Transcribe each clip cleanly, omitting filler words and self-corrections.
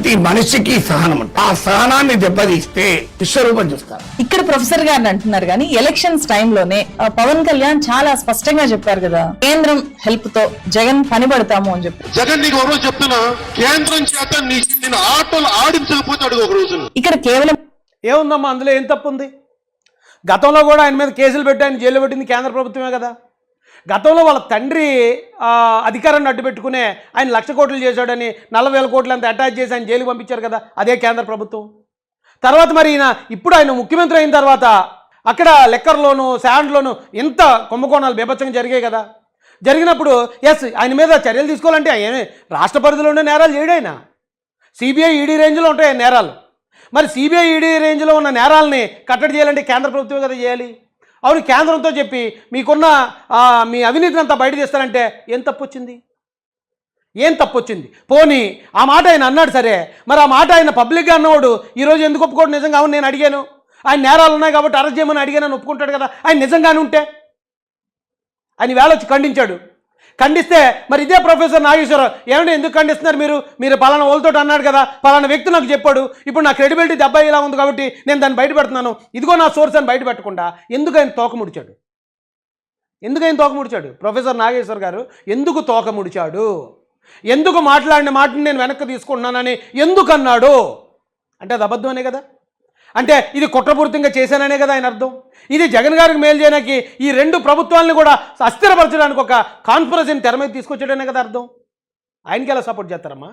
ప్రతి మనిషికి సహనం, ఆ సహనాన్ని దెబ్బతీస్తే విశ్వరూపం చూస్తారు. ఇక్కడ ప్రొఫెసర్ గారు అంటున్నారు కానీ ఎలక్షన్స్ టైంలోనే పవన్ కళ్యాణ్ చాలా స్పష్టంగా చెప్పారు కదా, కేంద్రం హెల్ప్ తో జగన్ పనిపడతాము అని చెప్పి. జగన్ నీకు ఒక రోజు చెప్తున్నా, కేంద్రం చేత నేను ఆటోలు ఆడించకపోతే అడుగు ఒక రోజు. ఇక్కడ కేవలం ఏముందమ్మా, అందులో ఏం తప్పు ఉంది? గతంలో కూడా ఆయన మీద కేసులు పెట్టి ఆయన జైలు పెట్టింది కేంద్ర ప్రభుత్వమే కదా. గతంలో వాళ్ళ తండ్రి అధికారాన్ని అడ్డుపెట్టుకునే ఆయన 1,00,000 కోట్లు చేశాడని 40,000 కోట్లు అంత అటాచ్ చేసి ఆయన జైలుకి పంపించారు కదా, అదే కేంద్ర ప్రభుత్వం. తర్వాత మరి ఇప్పుడు ఆయన ముఖ్యమంత్రి అయిన తర్వాత అక్కడ లెక్కర్లోను శాండ్లోను ఇంత కుంభకోణాలు బీభత్సంగా జరిగాయి కదా. జరిగినప్పుడు ఆయన మీద చర్యలు తీసుకోవాలంటే ఏమి రాష్ట్ర పరిధిలో ఉండే నేరాలు చేయడు ఆయన. సిబిఐ ఈడీ రేంజ్లో ఉంటాయి నేరాలు. మరి సిబిఐ ఈడీ రేంజ్లో ఉన్న నేరాలని కట్టడి చేయాలంటే కేంద్ర ప్రభుత్వమే కదా చేయాలి. అవును, కేంద్రంతో చెప్పి మీకున్న మీ అవినీతిని అంతా బయట తీస్తారంటే ఏం తప్పు వచ్చింది? ఏం తప్పు వచ్చింది? పోనీ ఆ మాట ఆయన అన్నాడు సరే, మరి ఆ మాట ఆయన పబ్లిక్గా అన్నవాడు ఈరోజు ఎందుకు ఒప్పుకోడు? నిజంగా అవును నేను అడిగాను, ఆయన నేరాలు ఉన్నాయి కాబట్టి అరెస్ట్ చేయమని అడిగానని ఒప్పుకుంటాడు కదా. ఆయన నిజంగానే ఉంటే ఆయన వేళ వచ్చి ఖండించాడు. ఖండిస్తే మరి ఇదే ప్రొఫెసర్ నాగేశ్వరరావు ఏమంటే ఎందుకు ఖండిస్తున్నారు మీరు పలానా వాళ్ళతో అన్నాడు కదా, పలానా వ్యక్తి నాకు చెప్పాడు, ఇప్పుడు నా క్రెడిబిలిటీ దెబ్బ ఇలా ఉంది కాబట్టి నేను దాన్ని బయట పెడుతున్నాను, ఇదిగో నా సోర్స్ అని బయట పెట్టకుండా ఎందుకు ఆయన తోక ముడిచాడు? ప్రొఫెసర్ నాగేశ్వర్ గారు ఎందుకు తోక ముడిచాడు? ఎందుకు మాట్లాడిన మాటని నేను వెనక్కి తీసుకుంటున్నానని ఎందుకు అన్నాడు? అంటే అది అబద్ధమనే కదా. అంటే ఇది కుట్రపూరితంగా చేశాననే కదా ఆయన అర్థం. ఇది జగన్ గారికి మేలు చేయడానికి ఈ 2 ప్రభుత్వాలను కూడా అస్థిరపరచడానికి ఒక కాన్ఫరెన్స్ని తెర మీద తీసుకొచ్చాడనే కదా అర్థం. ఆయనకి ఎలా సపోర్ట్ చేస్తారమ్మా?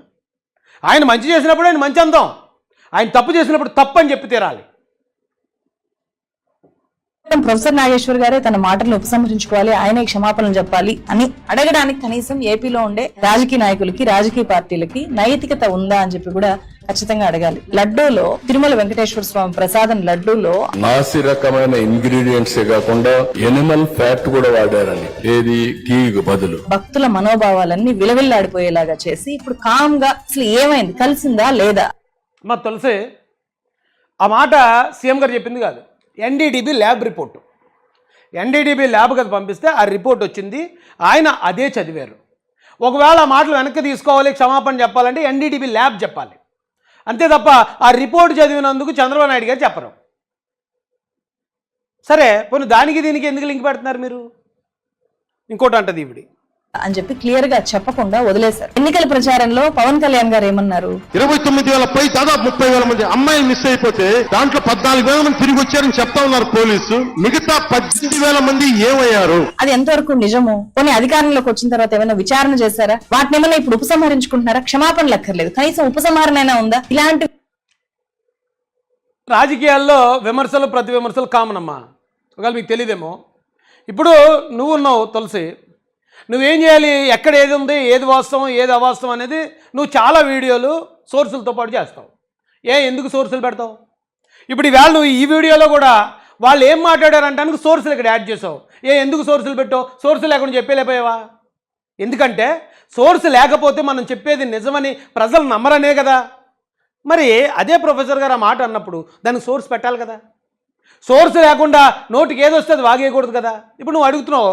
ఆయన మంచి చేసినప్పుడు ఆయన మంచి అందాం, ఆయన తప్పు చేసినప్పుడు తప్పు అని చెప్పి తీరాలి. ప్రొఫెసర్ నాగేశ్వర్ గారే తన మాటలను ఉపసంహరించుకోవాలి, ఆయనే క్షమాపణలు చెప్పాలి అని అడగడానికి కనీసం ఏపీలో ఉండే రాజకీయ నాయకులకి రాజకీయ పార్టీలకి నైతికత ఉందా అని చెప్పి కూడా ఖచ్చితంగా అడగాలి. లడ్డూలో తిరుమల వెంకటేశ్వర స్వామి ప్రసాదం లడ్డూలో నాసి రకమైన ఇంగ్రీడియంట్స్ కాకుండా ఎనిమల్ ఫ్యాట్ కూడా వాడారని, ఏది ఘీకి బదులు. భక్తుల మనోభావాలన్నీ విలవిల్లాడిపోయేలాగా చేసి ఇప్పుడు కామ్ గా అసలు ఏమైంది, కలిసిందా లేదా? మా తులసి ఆ మాట సీఎం గారు చెప్పింది కాదు, ఎన్డీడీబీ ల్యాబ్ రిపోర్టు. ఎన్డీడీబీ ల్యాబ్కి అది పంపిస్తే ఆ రిపోర్ట్ వచ్చింది, ఆయన అదే చదివారు. ఒకవేళ ఆ మాటలు వెనక్కి తీసుకోవాలి, క్షమాపణ చెప్పాలంటే ఎన్డీడీబీ ల్యాబ్ చెప్పాలి, అంతే తప్ప ఆ రిపోర్ట్ చదివినందుకు చంద్రబాబు నాయుడు గారు చెప్పరు. సరే పోనీ దానికి దీనికి ఎందుకు లింక్ పెడుతున్నారు మీరు? ఇంకోటి అంటది ఈవిడి అని చెప్పి క్లియర్ గా చెప్పకుండా వదిలేశారు. ఎన్నికల ప్రచారంలో పవన్ కళ్యాణ్ గారు ఏమన్నారు? 29,000 పై దాదాపు 30,000 మంది అమ్మాయిలు మిస్ అయిపోతే దాంట్లో 14,000 మంది తిరిగి వచ్చారని చెప్తా ఉన్నారు పోలీసు. మిగతా 18,000 మంది ఏమయ్యారు? అది ఎంతవరకు నిజము? కొన్ని అధికారంలోకి వచ్చిన తర్వాత ఏమైనా విచారణ చేశారా? వాటిని ఏమైనా ఇప్పుడు ఉపసంహరించుకుంటున్నారా? క్షమాపణలు అక్కర్లేదు, కనీసం ఉపసంహరణ అయినా ఉందా? ఇలాంటి రాజకీయాల్లో విమర్శలు ప్రతి విమర్శలు కామన్ అమ్మా. ఒకవేళ మీకు తెలియదేమో, ఇప్పుడు నువ్వు ఉన్నావు తులసి, నువ్వేం చేయాలి, ఎక్కడ ఏది ఉంది, ఏది వాస్తవం ఏది అవాస్తవం అనేది నువ్వు చాలా వీడియోలు సోర్సులతో పాటు చేస్తావు. ఎందుకు సోర్సులు పెడతావు? ఇప్పుడు ఈవేళ నువ్వు ఈ వీడియోలో కూడా వాళ్ళు ఏం మాట్లాడారంటానికి సోర్సులు ఇక్కడ యాడ్ చేసావు. ఎందుకు సోర్సులు పెట్టావు? సోర్సు లేకుండా చెప్పలేకపోయావా? ఎందుకంటే సోర్సు లేకపోతే మనం చెప్పేది నిజమని ప్రజలు నమ్మరనే కదా. మరి అదే ప్రొఫెసర్ గారు ఆ మాట అన్నప్పుడు దానికి సోర్స్ పెట్టాలి కదా. సోర్స్ లేకుండా నోటికి ఏదొస్తే అది వాగేయకూడదు కదా. ఇప్పుడు నువ్వు అడుగుతున్నావు,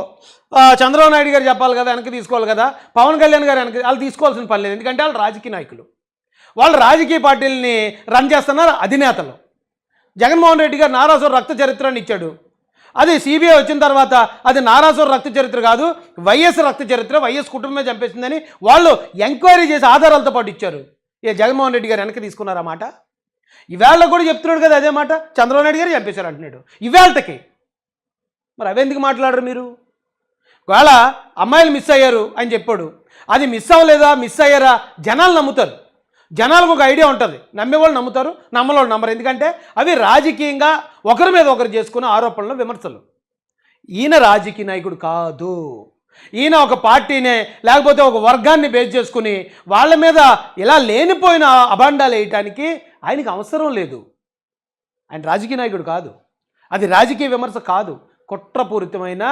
చంద్రబాబు నాయుడు గారు చెప్పాలి కదా, వెనక్కి తీసుకోవాలి కదా, పవన్ కళ్యాణ్ గారు వెనక్కి, వాళ్ళు తీసుకోవాల్సిన పని లేదు. ఎందుకంటే వాళ్ళు రాజకీయ నాయకులు, వాళ్ళు రాజకీయ పార్టీలని రన్ చేస్తున్నారు అధినేతలు. జగన్మోహన్ రెడ్డి గారు నారాసుర రక్త చరిత్రని ఇచ్చాడు, అది సిబిఐ వచ్చిన తర్వాత అది నారాసుర రక్త చరిత్ర కాదు, వైఎస్ రక్త చరిత్ర, వైఎస్ కుటుంబమే చంపేసిందని వాళ్ళు ఎంక్వైరీ చేసి ఆధారాలతో పాటు ఇచ్చారు. జగన్మోహన్ రెడ్డి గారు వెనక్కి తీసుకున్నారు ఆ మాట. ఇవాళ కూడా చెప్తున్నాడు కదా అదే మాట, చంద్రబాబు నాయుడు గారు చంపేశారు అంటున్నాడు ఇవాళకి. మరి అవెందుకు మాట్లాడరు మీరు? ఒకవేళ అమ్మాయిలు మిస్ అయ్యారు అని చెప్పాడు, అది మిస్ అవ్వలేదా, మిస్ అయ్యారా జనాలు నమ్ముతారు. జనాలకు ఒక ఐడియా ఉంటుంది, నమ్మేవాళ్ళు నమ్ముతారు, నమ్మేవాళ్ళు నమ్మరు. ఎందుకంటే అవి రాజకీయంగా ఒకరి మీద ఒకరు చేసుకున్న ఆరోపణలు, విమర్శలు. ఈయన రాజకీయ నాయకుడు కాదు, ఈయన ఒక పార్టీనే లేకపోతే ఒక వర్గాన్ని బేస్ చేసుకుని వాళ్ళ మీద ఇలా లేనిపోయిన అభాండాలు వేయటానికి ఆయనకి అవసరం లేదు. ఆయన రాజకీయ నాయకుడు కాదు, అది రాజకీయ విమర్శ కాదు, కుట్రపూరితమైన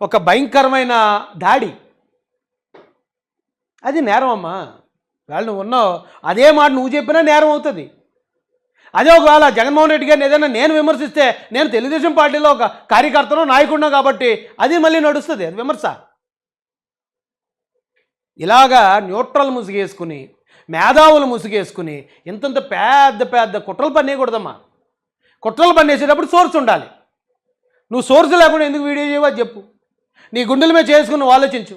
ఒక భయంకరమైన దాడి. అది నేరం అమ్మా. వాళ్ళు నువ్వు ఉన్నావు, అదే మాట నువ్వు చెప్పినా నేరం అవుతుంది. అదే ఒకవేళ జగన్మోహన్ రెడ్డి గారిని ఏదైనా నేను విమర్శిస్తే, నేను తెలుగుదేశం పార్టీలో ఒక కార్యకర్తను నాయకుడినో కాబట్టి అది మళ్ళీ నడుస్తుంది, అది విమర్శ. ఇలాగా న్యూట్రల్ ముసుగేసుకుని మేధావులు ముసుగేసుకుని ఇంతంత పెద్ద పెద్ద కుట్రలు పన్నేయకూడదమ్మా. కుట్రలు పన్నేసేటప్పుడు సోర్స్ ఉండాలి. నువ్వు సోర్స్ లేకుండా ఎందుకు వీడియో చేయవో అది చెప్పు. నీ గుండెల మీద చేసుకుని నువ్వు ఆలోచించు.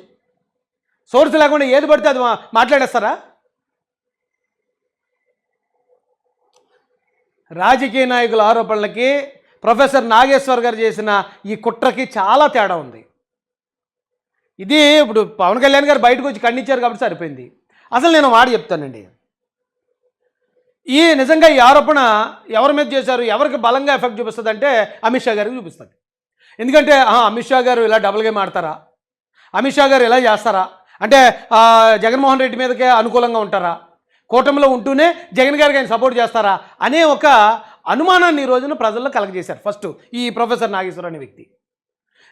సోర్స్ లేకుండా ఏది పడితే అది మాట్లాడేస్తారా? రాజకీయ నాయకుల ఆరోపణలకి ప్రొఫెసర్ నాగేశ్వర్ గారు చేసిన ఈ కుట్రకి చాలా తేడా ఉంది. ఇది ఇప్పుడు పవన్ కళ్యాణ్ గారు బయటకు వచ్చి ఖండించారు కాబట్టి సరిపోయింది. అసలు నేను మాట చెప్తానండి, ఈ నిజంగా ఈ ఆరోపణ ఎవరి మీద చేశారు, ఎవరికి బలంగా ఎఫెక్ట్ చూపిస్తుంది అంటే అమిత్ షా గారికి చూపిస్తుంది. ఎందుకంటే అమిత్ షా గారు ఇలా డబుల్ గేమ్ ఆడతారా, అమిత్ షా గారు ఇలా చేస్తారా అంటే జగన్మోహన్ రెడ్డి మీదకే అనుకూలంగా ఉంటారా, కూటమిలో ఉంటూనే జగన్ గారికి ఆయన సపోర్ట్ చేస్తారా అనే ఒక అనుమానాన్ని ఈ రోజున ప్రజల్లో కలగజేశారు ఫస్ట్ ఈ ప్రొఫెసర్ నాగేశ్వర్ అనే వ్యక్తి.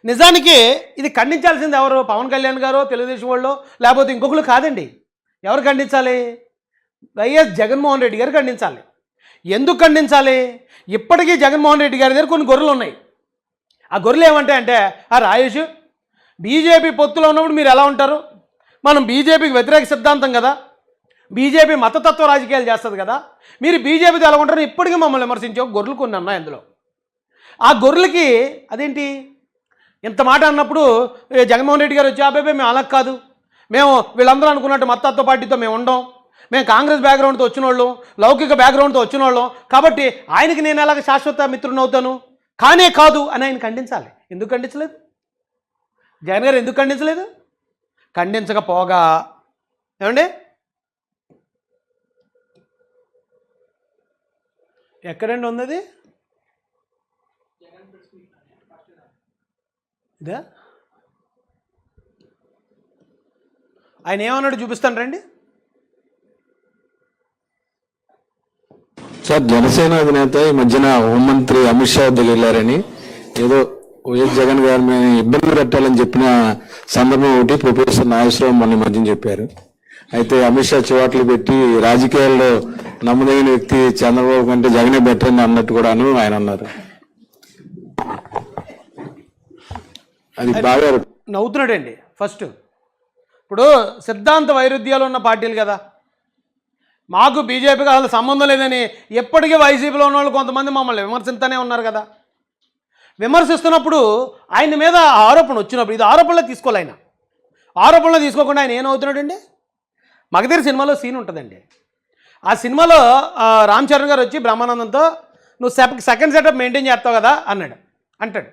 నిజానికి ఇది ఖండించాల్సింది ఎవరు, పవన్ కళ్యాణ్ గారో తెలుగుదేశం వాళ్ళు లేకపోతే ఇంకొకరు కాదండి. ఎవరు ఖండించాలి? వైఎస్ జగన్మోహన్ రెడ్డి గారు ఖండించాలి. ఎందుకు ఖండించాలి? ఇప్పటికీ జగన్మోహన్ రెడ్డి గారి దగ్గర కొన్ని గొర్రెలు ఉన్నాయి. ఆ గొర్రెలు ఏమంటాయంటే, రాజేష్ బీజేపీ పొత్తులో ఉన్నప్పుడు మీరు ఎలా ఉంటారు, మనం బీజేపీకి వ్యతిరేక సిద్ధాంతం కదా, బీజేపీ మతతత్వ రాజకీయాలు చేస్తుంది కదా, మీరు బీజేపీతో ఎలా ఉంటారో ఇప్పటికీ మమ్మల్ని విమర్శించే గొర్రెలు కొన్ని ఉన్నాయి అందులో. ఆ గొర్రెలకి అదేంటి ఇంత మాట అన్నప్పుడు జగన్మోహన్ రెడ్డి గారు వచ్చి అబ్బాయి మేము అలా కాదు, మేము వీళ్ళందరూ అనుకున్నట్టు మతతత్వ పార్టీతో మేము ఉండం, మేము కాంగ్రెస్ బ్యాక్గ్రౌండ్తో వచ్చిన వాళ్ళు, లౌకిక బ్యాక్గ్రౌండ్తో వచ్చిన వాళ్ళం, కాబట్టి ఆయనకి నేను ఎలాగ శాశ్వత మిత్రుని అవుతాను కానే కాదు అని ఆయన ఖండించాలి. ఎందుకు ఖండించలేదు? జగన్ గారు ఎందుకు ఖండించలేదు? ఖండించకపోగా ఏమండి ఎక్కడండి ఉన్నది ఇదా? ఆయన ఏమన్నాడు చూపిస్తాను రండి. సార్, జనసేన అధినేత ఈ మధ్యన హోంమంత్రి అమిత్ షా వద్దకు వెళ్ళారని ఏదో వైఎస్ జగన్ గారి మీద ఇబ్బంది పెట్టాలని చెప్పిన సందర్భం ఒకటి ప్రొఫెసర్ నాగేశ్వరరావు మొన్న మధ్యన చెప్పారు. అయితే అమిత్ షా చివాట్లు పెట్టి రాజకీయాల్లో నమ్మదగిన వ్యక్తి చంద్రబాబు కంటే జగనే బెటర్ అని అన్నట్టు కూడాను ఆయన అన్నారు. అది బాగా నవ్వుతున్నాడండి. ఫస్ట్ ఇప్పుడు సిద్ధాంత వైరుధ్యాలు ఉన్న పార్టీలు కదా, మాకు బీజేపీకి అసలు సంబంధం లేదని ఎప్పటికీ వైసీపీలో ఉన్న వాళ్ళు కొంతమంది మమ్మల్ని విమర్శిస్తూనే ఉన్నారు కదా. విమర్శిస్తున్నప్పుడు ఆయన మీద ఆరోపణ వచ్చినప్పుడు ఇది ఆరోపణలో తీసుకోవాలి. ఆయన ఆరోపణలో తీసుకోకుండా ఆయన ఏమవుతున్నాడండి, మగధీర సినిమాలో సీన్ ఉంటుందండి. ఆ సినిమాలో రామ్ చరణ్ గారు వచ్చి బ్రహ్మానందంతో నువ్వు సెకండ్ సెటప్ మెయింటైన్ చేస్తావు కదా అంటాడు.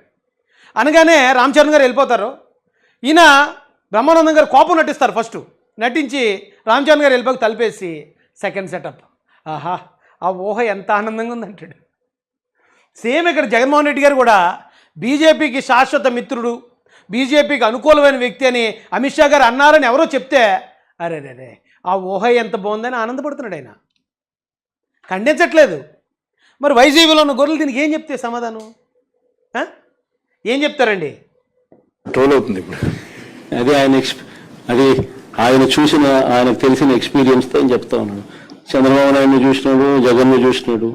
అనగానే రామ్ చరణ్ గారు వెళ్ళిపోతారు. ఈయన బ్రహ్మానందం గారు కోపం నటిస్తారు. ఫస్ట్ నటించి రామ్ చరణ్ గారు వెళ్ళిపోయి తలిపేసి సెకండ్ సెటప్ ఆహా ఆ ఊహ ఎంత ఆనందంగా ఉందంటాడు. సేమ్ ఇక్కడ జగన్మోహన్ రెడ్డి గారు కూడా బీజేపీకి శాశ్వత మిత్రుడు, బీజేపీకి అనుకూలమైన వ్యక్తి అని అమిత్ షా గారు అన్నారని ఎవరో చెప్తే అరే ఆ ఊహ ఎంత బాగుందని ఆనందపడుతున్నాడు. ఆయన ఖండించట్లేదు. మరి వైసీపీలో ఉన్న గొర్రెలు దీనికి ఏం చెప్తే సమాధానం ఏం చెప్తారండి? ట్రోల్ అవుతుంది ఇప్పుడు. అది ఆయన చూసిన ఆయనకు తెలిసిన ఎక్స్పీరియన్స్తో అని చెప్తా ఉన్నాడు. చంద్రబాబు నాయుడిని చూసినాడు, జగన్ను చూసినాడు.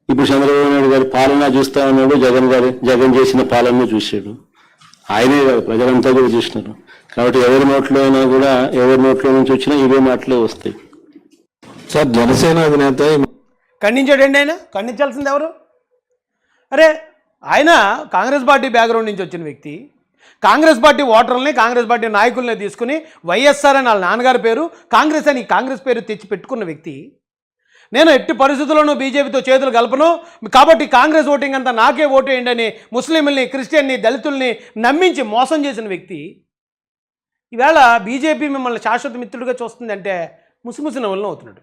ఇప్పుడు చంద్రబాబు నాయుడు గారి పాలన చూస్తా ఉన్నాడు, జగన్ చేసిన పాలన చూశాడు. ఆయనే కాదు ప్రజలంతా కూడా చూసినారు. కాబట్టి ఎవరి నోట్లో అయినా కూడా ఎవరి నోట్లో నుంచి వచ్చినా ఇవే మాటలే వస్తాయి. సార్, జనసేన అధినేత ఖండించాడండి. ఆయన ఖండించాల్సింది ఎవరు? అరే ఆయన కాంగ్రెస్ పార్టీ బ్యాక్గ్రౌండ్ నుంచి వచ్చిన వ్యక్తి, కాంగ్రెస్ పార్టీ ఓటర్లని కాంగ్రెస్ పార్టీ నాయకుల్ని తీసుకుని వైఎస్ఆర్ అని వాళ్ళ నాన్నగారి పేరు, కాంగ్రెస్ అని కాంగ్రెస్ పేరు తెచ్చి పెట్టుకున్న వ్యక్తి. నేను ఎట్టి పరిస్థితుల్లోనూ బీజేపీతో చేతులు కలపను, కాబట్టి కాంగ్రెస్ ఓటింగ్ అంతా నాకే ఓటు వేయండి అని ముస్లింల్ని, క్రిస్టియన్ని, దళితుల్ని నమ్మించి మోసం చేసిన వ్యక్తి ఈవేళ బీజేపీ మిమ్మల్ని శాశ్వత మిత్రుడిగా చూస్తుందంటే ముసిముసి నవ్వులను అవుతున్నాడు.